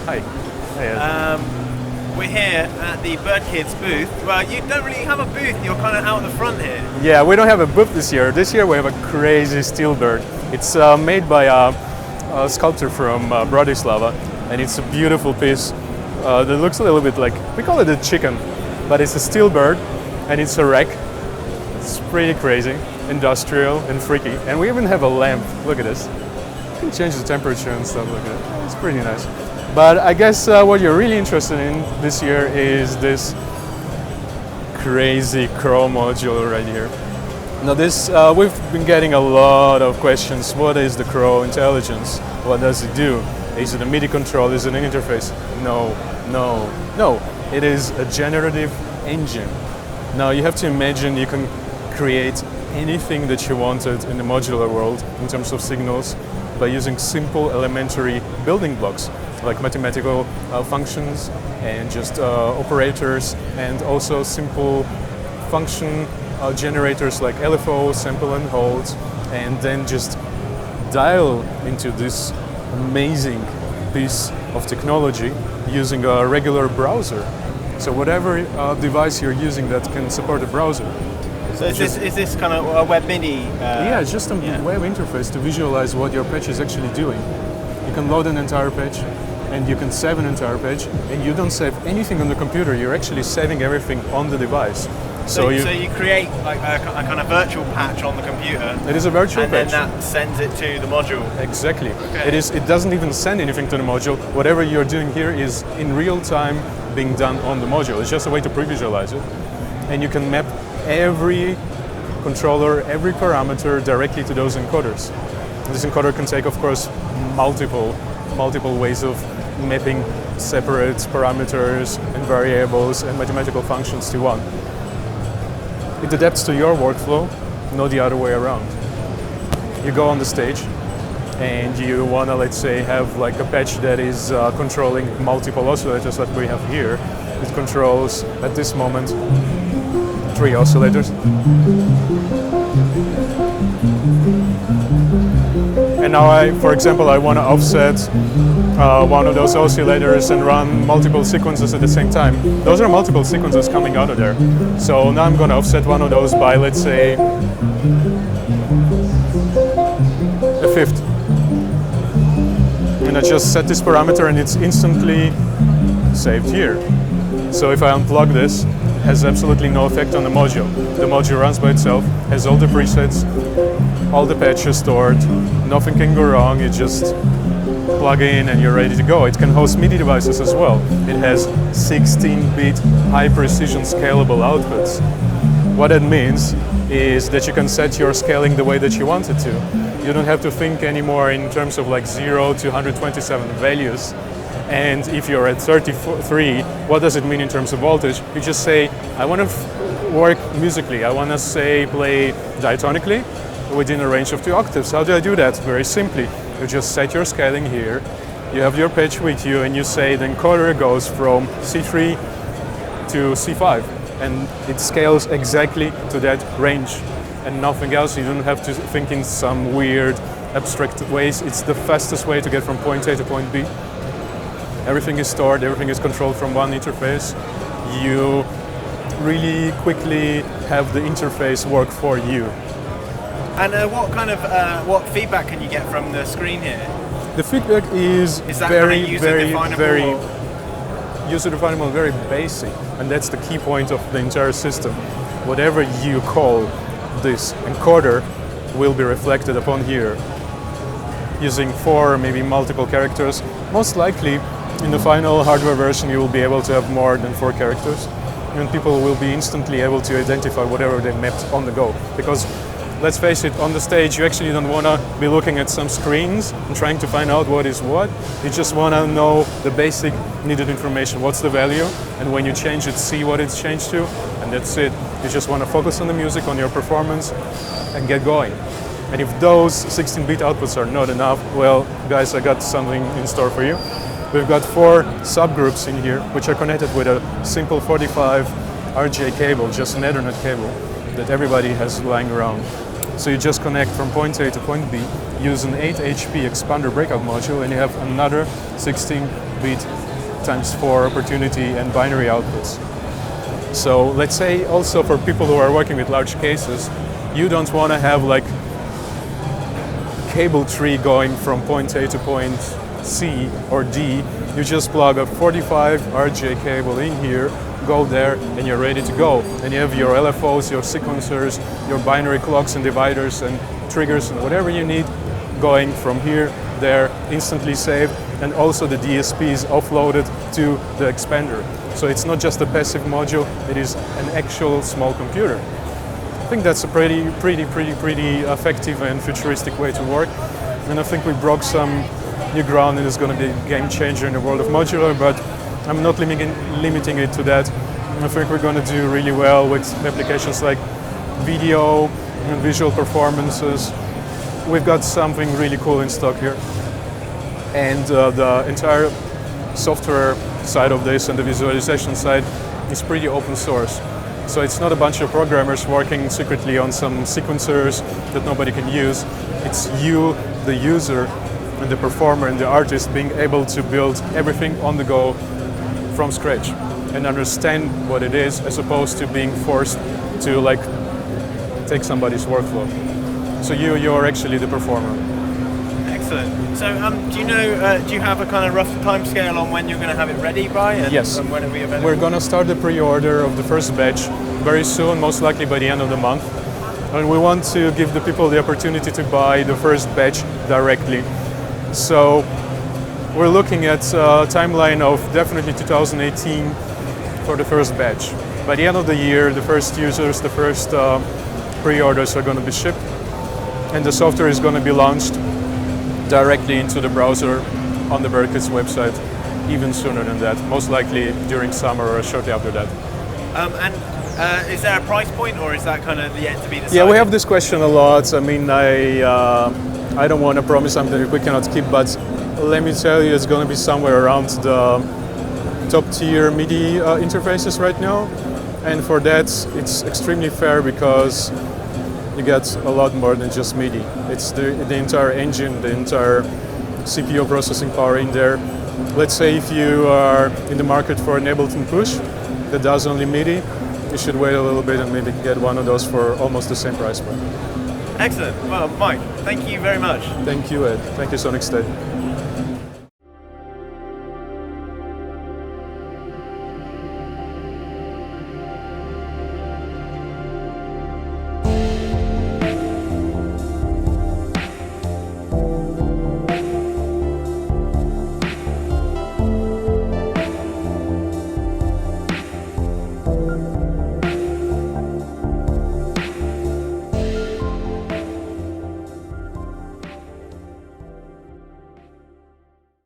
Hi. We're here at the Birdkids booth. Well, you don't really have a booth, you're kind of out the front here. Yeah, we don't have a booth this year. This year we have a crazy steel bird. It's made by a sculptor from Bratislava, and it's a beautiful piece that looks a little bit like, we call it a chicken, but it's a steel bird, and it's a wreck. It's pretty crazy, industrial and freaky. And we even have a lamp. Look at this. You can change the temperature and stuff like that. It's pretty nice. But I guess what you're really interested in this year is this crazy crow module right here. Now this, we've been getting a lot of questions. What is the crow intelligence? What does it do? Is it a MIDI control? Is it an interface? No. It is a generative engine. Now you have to imagine you can create anything that you wanted in the modular world in terms of signals by using simple elementary building blocks like mathematical functions and just operators, and also simple function generators like LFO, sample and hold, and then just dial into this amazing piece of technology using a regular browser. So whatever device you're using that can support a browser. So is this kind of a web MIDI? Yeah, it's just a web interface to visualize what your patch is actually doing. You can load an entire patch, and you can save an entire page, and you don't save anything on the computer, you're actually saving everything on the device. So you create like a kind of virtual patch on the computer. It is a virtual patch. And then that sends it to the module. Exactly. Okay. It doesn't even send anything to the module. Whatever you're doing here is in real time being done on the module. It's just a way to pre-visualize it. And you can map every controller, every parameter directly to those encoders. This encoder can take, of course, multiple ways of mapping separate parameters and variables and mathematical functions to one. It adapts to your workflow, not the other way around. You go on the stage and you want to, let's say, have like a patch that is controlling multiple oscillators like we have here. It controls, at this moment, 3 oscillators. And now for example, I want to offset one of those oscillators and run multiple sequences at the same time. Those are multiple sequences coming out of there. So now I'm going to offset one of those by, let's say, a fifth. And I just set this parameter and it's instantly saved here. So if I unplug this, it has absolutely no effect on the module. The module runs by itself, has all the presets, all the patches stored, nothing can go wrong, you just plug in and you're ready to go. It can host MIDI devices as well. It has 16-bit high precision scalable outputs. What that means is that you can set your scaling the way that you want it to. You don't have to think anymore in terms of like 0 to 127 values. And if you're at 33, what does it mean in terms of voltage? You just say, I want to work musically. I want to say play diatonically within a range of 2 octaves. How do I do that? Very simply. You just set your scaling here. You have your pitch with you, and you say the encoder goes from C3 to C5, and it scales exactly to that range and nothing else. You don't have to think in some weird abstract ways. It's the fastest way to get from point A to point B. Everything is stored, everything is controlled from one interface. You really quickly have the interface work for you. And what feedback can you get from the screen here? The feedback is very user-definable, very basic, and that's the key point of the entire system. Whatever you call this encoder will be reflected upon here using 4, maybe multiple characters. Most likely, in the final hardware version, you will be able to have more than 4 characters, and people will be instantly able to identify whatever they mapped on the go. Because let's face it, on the stage you actually don't want to be looking at some screens and trying to find out what is what. You just want to know the basic needed information. What's the value? And when you change it, see what it's changed to, and that's it. You just want to focus on the music, on your performance, and get going. And if those 16-bit outputs are not enough, well, guys, I got something in store for you. We've got 4 subgroups in here, which are connected with a simple 45 RJ cable, just an Ethernet cable that everybody has lying around. So you just connect from point A to point B, use an 8 HP expander breakout module, and you have another 16-bit times 4 opportunity and binary outputs. So let's say also for people who are working with large cases, you don't want to have like cable tree going from point A to point C or D. You just plug a 45 RJ cable in here, go there, and you're ready to go. And you have your LFOs, your sequencers, your binary clocks and dividers and triggers and whatever you need going from here, there, instantly saved, and also the DSP is offloaded to the expander. So it's not just a passive module, it is an actual small computer. I think that's a pretty effective and futuristic way to work. And I think we broke some new ground and it's going to be a game changer in the world of modular, but I'm not limiting it to that. I think we're going to do really well with applications like video and visual performances. We've got something really cool in stock here. And the entire software side of this and the visualization side is pretty open source. So it's not a bunch of programmers working secretly on some sequencers that nobody can use. It's you, the user, and the performer and the artist being able to build everything on the go from scratch and understand what it is, as opposed to being forced to like take somebody's workflow. So you're actually the performer. Excellent. So do you know, do you have a kind of rough time scale on when you're going to have it ready by? And, yes. And when it'll be available? We're going to start the pre-order of the first batch very soon, most likely by the end of the month. And we want to give the people the opportunity to buy the first batch directly. So we're looking at a timeline of definitely 2018 for the first batch. By the end of the year, the first users, the first pre-orders are going to be shipped, and the software is going to be launched directly into the browser on the Birdkids website even sooner than that, most likely during summer or shortly after that. Is there a price point, or is that kind of yet to be decided? Yeah, we have this question a lot. I mean, I don't want to promise something that we cannot keep, but let me tell you, it's going to be somewhere around the top tier MIDI interfaces right now. And for that, it's extremely fair because you get a lot more than just MIDI. It's the entire engine, the entire CPU processing power in there. Let's say if you are in the market for an Ableton Push that does only MIDI, you should wait a little bit and maybe get one of those for almost the same price point. Excellent. Well, Mike, thank you very much. Thank you, Ed. Thank you, Sonicstate.